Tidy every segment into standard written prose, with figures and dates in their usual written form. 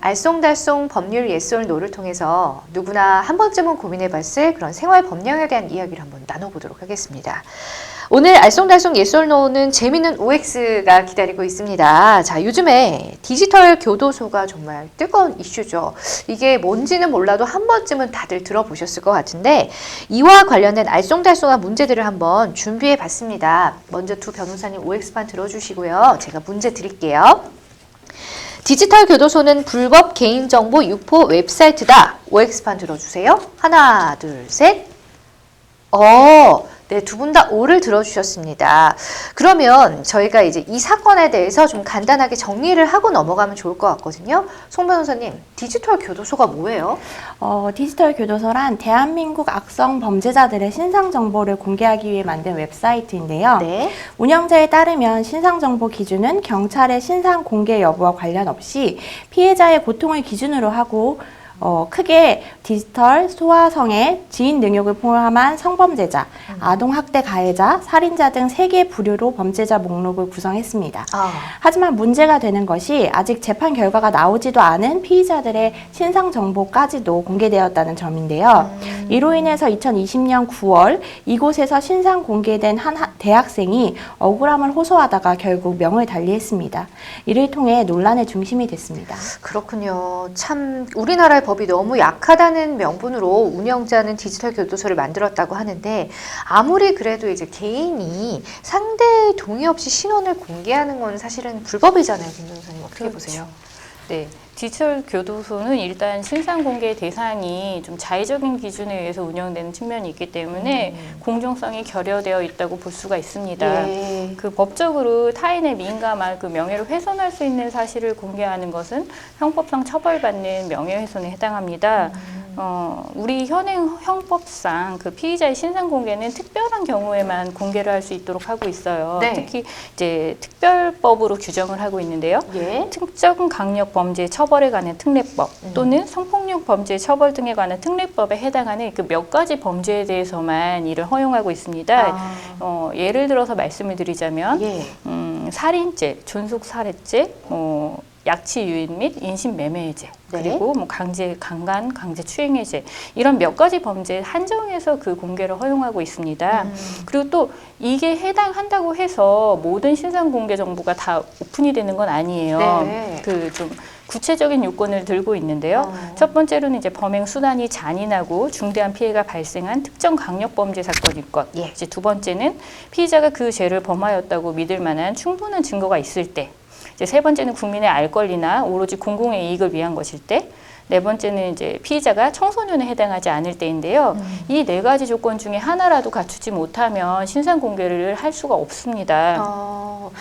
알쏭달쏭 법률 예솔노를 통해서 누구나 한 번쯤은 고민해봤을 그런 생활 법령에 대한 이야기를 한번 나눠보도록 하겠습니다. 오늘 알쏭달쏭 예솔노는 재미있는 OX가 기다리고 있습니다. 자, 요즘에 디지털 교도소가 정말 뜨거운 이슈죠. 이게 뭔지는 몰라도 한 번쯤은 다들 들어보셨을 것 같은데 이와 관련된 알쏭달쏭한 문제들을 한번 준비해봤습니다. 먼저 두 변호사님 OX판 들어주시고요. 제가 문제 드릴게요. 디지털 교도소는 불법 개인정보 유포 웹사이트다. OX판 들어주세요. 하나, 둘, 셋. 네, 두 분 다 O를 들어주셨습니다. 그러면 저희가 이제 이 사건에 대해서 좀 간단하게 정리를 하고 넘어가면 좋을 것 같거든요. 송 변호사님, 디지털 교도소가 뭐예요? 디지털 교도소란 대한민국 악성 범죄자들의 신상 정보를 공개하기 위해 만든 웹사이트인데요. 네. 운영자에 따르면 신상 정보 기준은 경찰의 신상 공개 여부와 관련 없이 피해자의 고통을 기준으로 하고 크게 디지털, 소아성애, 지인 능욕을 포함한 성범죄자, 아동학대 가해자, 살인자 등 3개 부류로 범죄자 목록을 구성했습니다. 하지만 문제가 되는 것이 아직 재판 결과가 나오지도 않은 피의자들의 신상 정보까지도 공개되었다는 점인데요. 이로 인해서 2020년 9월 이곳에서 신상 공개된 한 대학생이 억울함을 호소하다가 결국 명을 달리했습니다. 이를 통해 논란의 중심이 됐습니다. 그렇군요. 참 우리나라의 법이 너무 약하다는 명분으로 운영자는 디지털 교도소를 만들었다고 하는데 아무리 그래도 이제 개인이 상대의 동의 없이 신원을 공개하는 건 사실은 불법이잖아요. 김 변호사님 어떻게 그렇죠. 보세요? 네, 디지털 교도소는 일단 신상 공개 대상이 좀 자의적인 기준에 의해서 운영되는 측면이 있기 때문에 공정성이 결여되어 있다고 볼 수가 있습니다. 예. 그 법적으로 타인의 민감한 그 명예를 훼손할 수 있는 사실을 공개하는 것은 형법상 처벌받는 명예훼손에 해당합니다. 우리 현행 형법상 그 피의자의 신상 공개는 특별한 경우에만 공개를 할 수 있도록 하고 있어요. 네. 특히 이제 특별법으로 규정을 하고 있는데요. 예. 특정 강력 범죄 처벌에 관한 특례법 또는 성폭력 범죄 처벌 등에 관한 특례법에 해당하는 그 몇 가지 범죄에 대해서만 이를 허용하고 있습니다. 예를 들어서 말씀을 드리자면 예. 살인죄, 존속살해죄, 약취 유인 및 인신매매죄, 네. 그리고 뭐 강간, 강제추행해죄 이런 몇 가지 범죄에 한정해서 그 공개를 허용하고 있습니다. 그리고 또 이게 해당한다고 해서 모든 신상 공개 정보가 다 오픈이 되는 건 아니에요. 네. 그 좀 구체적인 요건을 들고 있는데요. 첫 번째로는 이제 범행 수단이 잔인하고 중대한 피해가 발생한 특정 강력 범죄 사건일 것. 예. 이제 두 번째는 피의자가 그 죄를 범하였다고 믿을 만한 충분한 증거가 있을 때. 이제 세 번째는 국민의 알 권리나 오로지 공공의 이익을 위한 것일 때. 네 번째는 이제 피의자가 청소년에 해당하지 않을 때인데요. 이 네 가지 조건 중에 하나라도 갖추지 못하면 신상 공개를 할 수가 없습니다.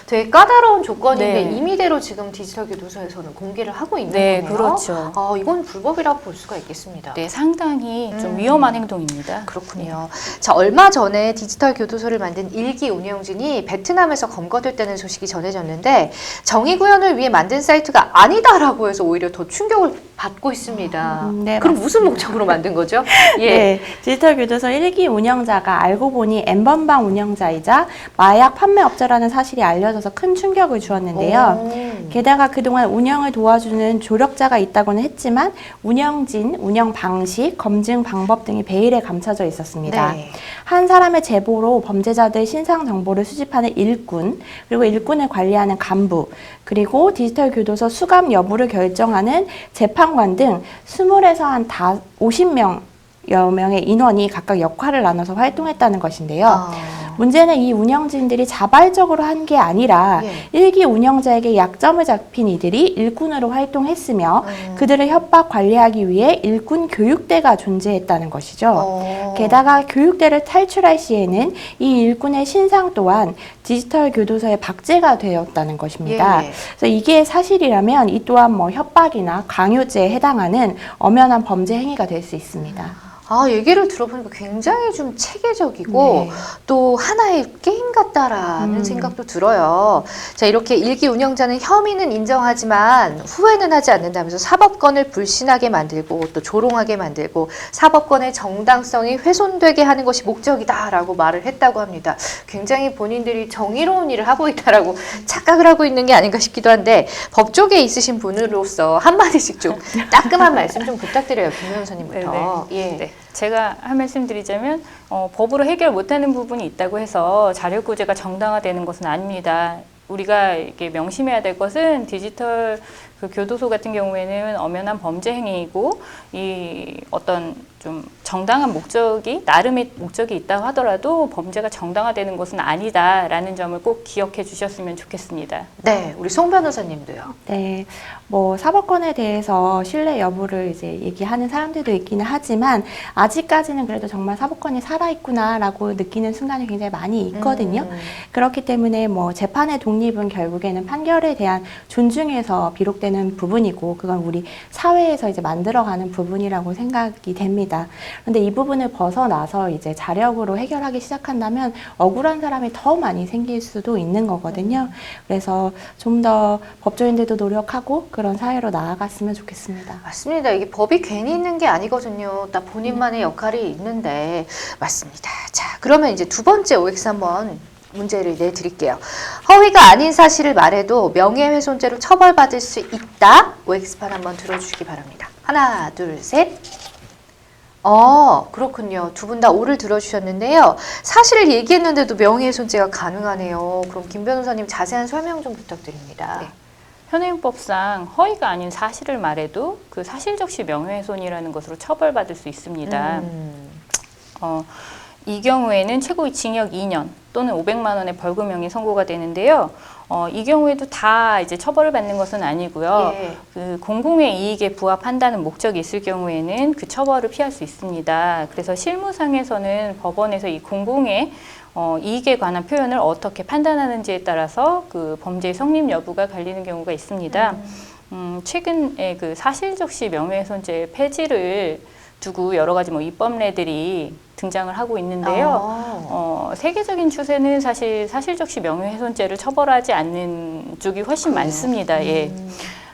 되게 까다로운 조건인데 네. 임의대로 지금 디지털 교도소에서는 공개를 하고 있는 네, 거네요. 그렇죠. 이건 불법이라고 볼 수가 있겠습니다. 네, 상당히 좀 위험한 행동입니다. 그렇군요. 자, 얼마 전에 디지털 교도소를 만든 일기 운영진이 베트남에서 검거됐다는 소식이 전해졌는데 정의 구현을 위해 만든 사이트가 아니다라고 해서 오히려 더 충격을 받고 있습니다. 네, 그럼 맞습니다. 무슨 목적으로 만든 거죠? 예. 네, 디지털 교도소 1기 운영자가 알고 보니 N번방 운영자이자 마약 판매업자라는 사실이 알려져서 큰 충격을 주었는데요. 게다가 그동안 운영을 도와주는 조력자가 있다고는 했지만 운영진, 운영 방식, 검증 방법 등이 베일에 감춰져 있었습니다. 네. 한 사람의 제보로 범죄자들 신상 정보를 수집하는 일꾼, 그리고 일꾼을 관리하는 간부, 그리고 디지털 교도소 수감 여부를 결정하는 재판관 등 20에서 한 50명여 명의 인원이 각각 역할을 나눠서 활동했다는 것인데요. 문제는 이 운영진들이 자발적으로 한 게 아니라 일기 운영자에게 약점을 잡힌 이들이 일꾼으로 활동했으며 그들을 협박 관리하기 위해 일꾼 교육대가 존재했다는 것이죠. 게다가 교육대를 탈출할 시에는 이 일꾼의 신상 또한 디지털 교도소에 박제가 되었다는 것입니다. 예. 그래서 이게 사실이라면 이 또한 뭐 협박이나 강요죄에 해당하는 엄연한 범죄 행위가 될 수 있습니다. 얘기를 들어보니까 굉장히 좀 체계적이고 네. 또 하나의 게임 같다라는 생각도 들어요. 자, 이렇게 일기 운영자는 혐의는 인정하지만 후회는 하지 않는다면서 사법권을 불신하게 만들고 또 조롱하게 만들고 사법권의 정당성이 훼손되게 하는 것이 목적이다라고 말을 했다고 합니다. 굉장히 본인들이 정의로운 일을 하고 있다라고 착각을 하고 있는 게 아닌가 싶기도 한데 법조계에 있으신 분으로서 한마디씩 좀 따끔한 말씀 좀 부탁드려요. 김 변호사님부터. 예. 네. 제가 한 말씀 드리자면 법으로 해결 못하는 부분이 있다고 해서 자력구제가 정당화되는 것은 아닙니다. 우리가 이렇게 명심해야 될 것은 디지털 그 교도소 같은 경우에는 엄연한 범죄 행위이고 이 어떤 좀 정당한 목적이 나름의 목적이 있다 하더라도 범죄가 정당화되는 것은 아니다라는 점을 꼭 기억해 주셨으면 좋겠습니다. 네, 우리 송 변호사님도요. 네, 뭐 사법권에 대해서 신뢰 여부를 이제 얘기하는 사람들도 있기는 하지만 아직까지는 그래도 정말 사법권이 살아있구나라고 느끼는 순간이 굉장히 많이 있거든요. 그렇기 때문에 뭐 재판의 독립은 결국에는 판결에 대한 존중에서 비롯되는 부분이고 그건 우리 사회에서 이제 만들어가는 부분이라고 생각이 됩니다. 그런데 이 부분을 벗어나서 이제 자력으로 해결하기 시작한다면 억울한 사람이 더 많이 생길 수도 있는 거거든요. 그래서 좀 더 법조인들도 노력하고 그런 사회로 나아갔으면 좋겠습니다. 맞습니다. 이게 법이 괜히 있는 게 아니거든요. 딱 본인만의 역할이 있는데 맞습니다. 자, 그러면 이제 두 번째 OX 한번 문제를 내드릴게요. 허위가 아닌 사실을 말해도 명예훼손죄로 처벌받을 수 있다. OX판 한번 들어주시기 바랍니다. 하나, 둘, 셋. 그렇군요. 두 분 다 오를 들어주셨는데요. 사실을 얘기했는데도 명예훼손죄가 가능하네요. 그럼 김 변호사님 자세한 설명 좀 부탁드립니다. 네. 현행법상 허위가 아닌 사실을 말해도 그 사실적시 명예훼손이라는 것으로 처벌받을 수 있습니다. 이 경우에는 최고 징역 2년 또는 500만 원의 벌금형이 선고가 되는데요. 이 경우에도 다 이제 처벌을 받는 것은 아니고요. 예. 그 공공의 이익에 부합한다는 목적이 있을 경우에는 그 처벌을 피할 수 있습니다. 그래서 실무상에서는 법원에서 이 공공의 이익에 관한 표현을 어떻게 판단하는지에 따라서 그 범죄의 성립 여부가 갈리는 경우가 있습니다. 최근에 그 사실적시 명예훼손죄 폐지를 두고 여러 가지 뭐 입법례들이 등장을 하고 있는데요. 세계적인 추세는 사실 사실적시 명예훼손죄를 처벌하지 않는 쪽이 훨씬 많습니다. 예.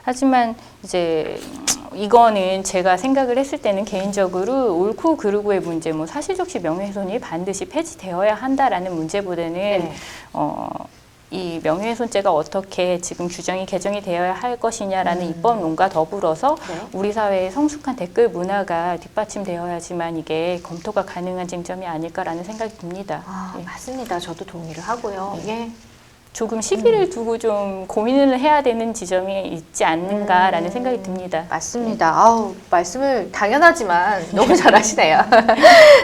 하지만 이제 이거는 제가 생각을 했을 때는 개인적으로 옳고 그르고의 문제, 뭐 사실적시 명예훼손이 반드시 폐지되어야 한다라는 문제보다는 네. 이 명예훼손죄가 어떻게 지금 규정이 개정이 되어야 할 것이냐라는 입법론과 더불어서 네. 우리 사회의 성숙한 댓글 문화가 뒷받침되어야지만 이게 검토가 가능한 쟁점이 아닐까라는 생각이 듭니다. 예. 맞습니다. 저도 동의를 하고요. 예. 조금 시기를 두고 좀 고민을 해야 되는 지점이 있지 않는가라는 생각이 듭니다. 맞습니다. 아우, 말씀을 당연하지만 너무 잘하시네요.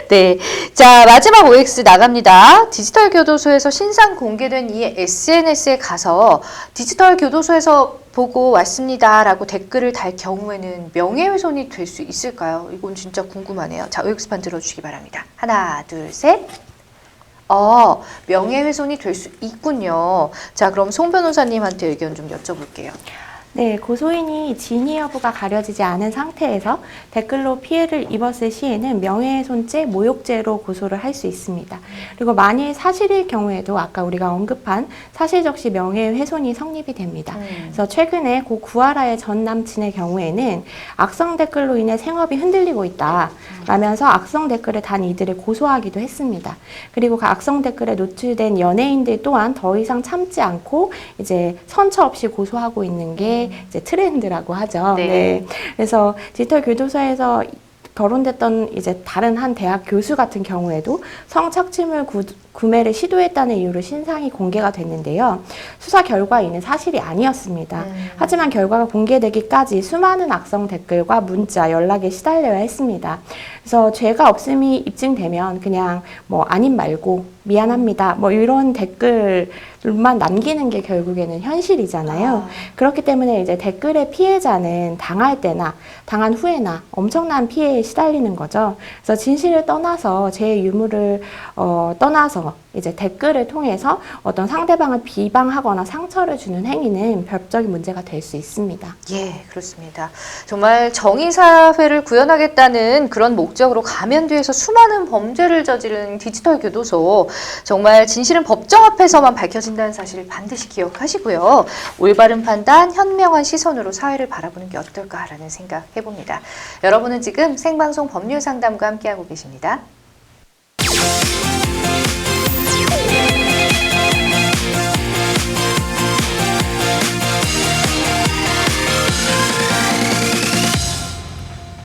네. 자, 마지막 OX 나갑니다. 디지털 교도소에서 신상 공개된 이 SNS에 가서 디지털 교도소에서 보고 왔습니다라고 댓글을 달 경우에는 명예훼손이 될 수 있을까요? 이건 진짜 궁금하네요. 자, OX판 들어주시기 바랍니다. 하나, 둘, 셋. 명예훼손이 될 수 있군요. 자, 그럼 송 변호사님한테 의견 좀 여쭤볼게요. 네, 고소인이 진위 여부가 가려지지 않은 상태에서 댓글로 피해를 입었을 시에는 명예훼손죄, 모욕죄로 고소를 할 수 있습니다. 그리고 만일 사실일 경우에도 아까 우리가 언급한 사실적시 명예훼손이 성립이 됩니다. 그래서 최근에 고 구하라의 전 남친의 경우에는 악성 댓글로 인해 생업이 흔들리고 있다 라면서 악성 댓글을 단 이들을 고소하기도 했습니다. 그리고 그 악성 댓글에 노출된 연예인들 또한 더 이상 참지 않고 이제 선처 없이 고소하고 있는 게 이제 트렌드라고 하죠. 네. 네. 그래서 디지털 교도소에서 거론됐던 이제 다른 한 대학 교수 같은 경우에도 성착취물 구매를 시도했다는 이유로 신상이 공개가 됐는데요. 수사 결과 이는 사실이 아니었습니다. 하지만 결과가 공개되기까지 수많은 악성 댓글과 문자, 연락에 시달려야 했습니다. 그래서 죄가 없음이 입증되면 그냥 뭐 아님 말고 미안합니다. 뭐 이런 댓글만 남기는 게 결국에는 현실이잖아요. 그렇기 때문에 이제 댓글의 피해자는 당할 때나 당한 후에나 엄청난 피해에 시달리는 거죠. 그래서 진실을 떠나서 제 유무를 떠나서 이제 댓글을 통해서 어떤 상대방을 비방하거나 상처를 주는 행위는 법적인 문제가 될 수 있습니다. 예, 그렇습니다. 정말 정의사회를 구현하겠다는 그런 목적으로 가면뒤에서 수많은 범죄를 저지른 디지털 교도소. 정말 진실은 법정 앞에서만 밝혀진다는 사실을 반드시 기억하시고요. 올바른 판단, 현명한 시선으로 사회를 바라보는 게 어떨까라는 생각 해봅니다. 여러분은 지금 생방송 법률상담과 함께하고 계십니다.